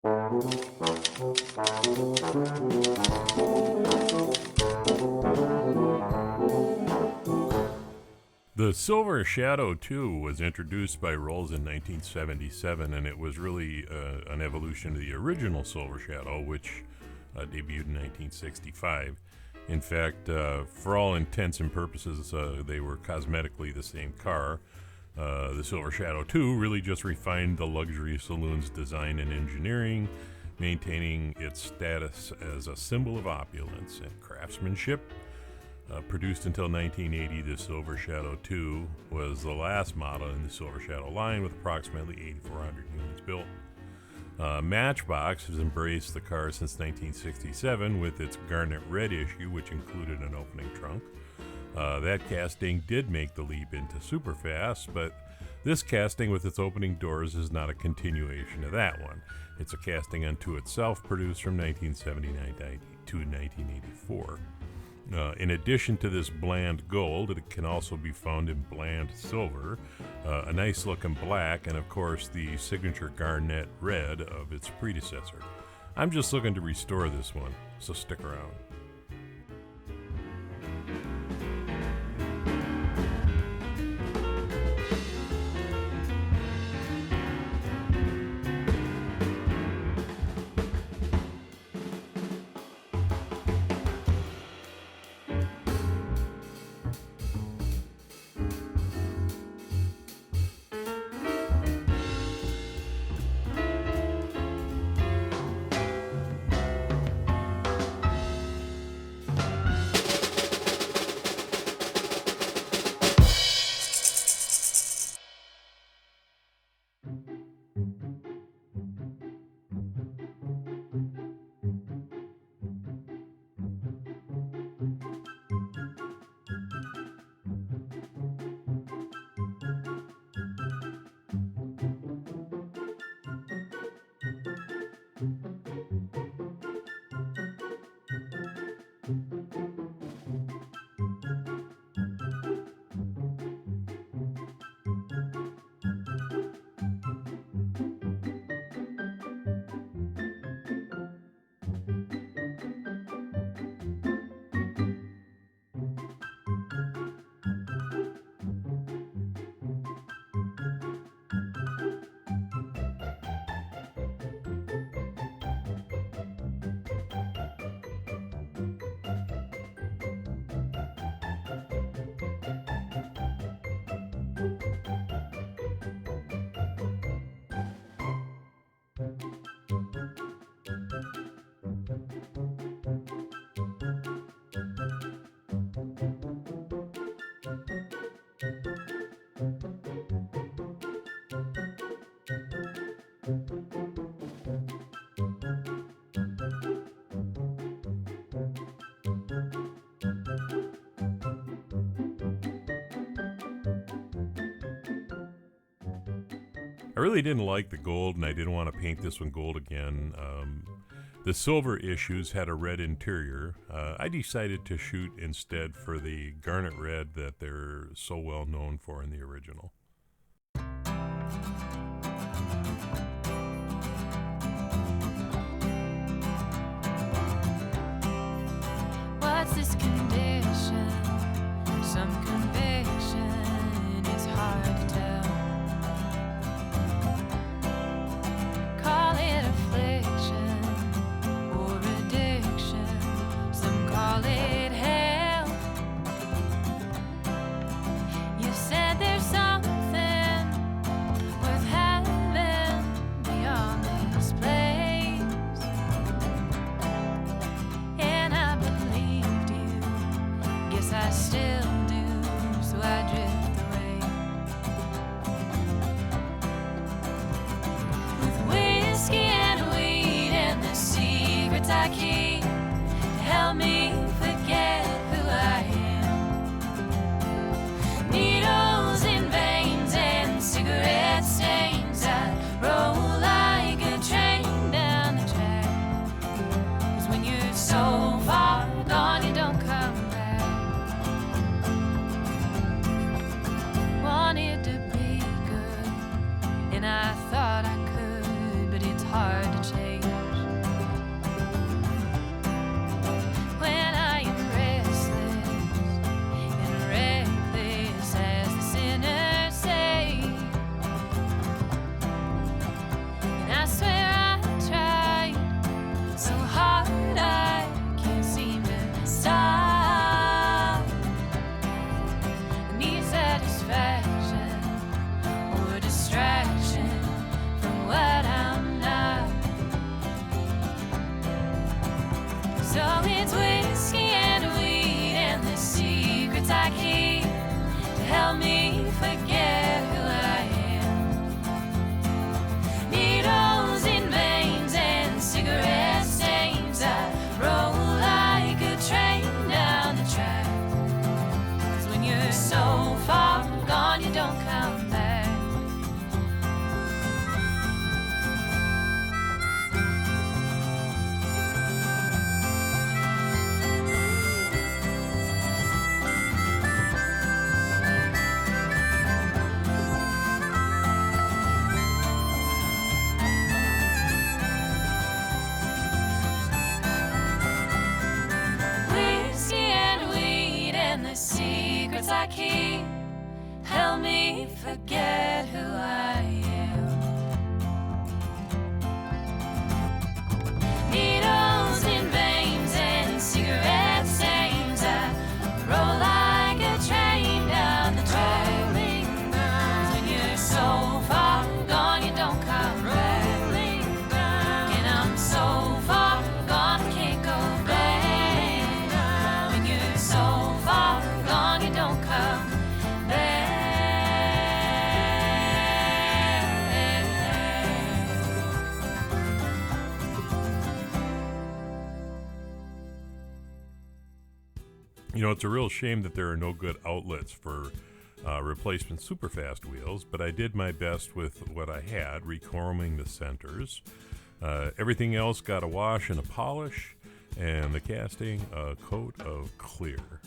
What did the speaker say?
The Silver Shadow 2 was introduced by Rolls in 1977, and it was really an evolution of the original Silver Shadow, which debuted in 1965. In fact, for all intents and purposes, they were cosmetically the same car. The Silver Shadow 2 really just refined the luxury saloon's design and engineering, maintaining its status as a symbol of opulence and craftsmanship. Produced until 1980, the Silver Shadow 2 was the last model in the Silver Shadow line with approximately 8,400 units built. Matchbox has embraced the car since 1967 with its garnet red issue, which included an opening trunk. That casting did make the leap into superfast, but this casting with its opening doors is not a continuation of that one. It's a casting unto itself, produced from 1979 to 1984. In addition to this bland gold, it can also be found in bland silver, a nice looking black, and of course the signature garnet red of its predecessor. I'm just looking to restore this one, so stick around. I really didn't like the gold, and I didn't want to paint this one gold again. The silver issues had a red interior. I decided to shoot instead for the garnet red that they're so well known for in the original. What's this condition? Some conviction, it's hard to tell. Call it affliction or addiction, some call it hell. You said there's something worth having beyond this place, and I believed you, guess I still do, so I drift away. With whiskey and weed and the secrets I keep to help me forget who I am. Needles in veins and cigarette stains, I roll like a train down the track. 'Cause when you're so far gone, you don't come back. Wanted to be good, and I thought I could, but it's hard to chase. help me forget who I am. Needles in veins and cigarette stains. I roll like a train down the track. 'Cause when you're so far gone, you don't come back. Secrets I keep help me forget who I am. Needles in veins and cigarette stains. I roll like a train down the track. 'Cause when you're so far gone, you don't come back. And I'm so far gone, I can't go back. When you're so far gone, you don't come back. You know, it's a real shame that there are no good outlets for replacement superfast wheels, but I did my best with what I had, rechroming the centers. Everything else got a wash and a polish, and the casting a coat of clear.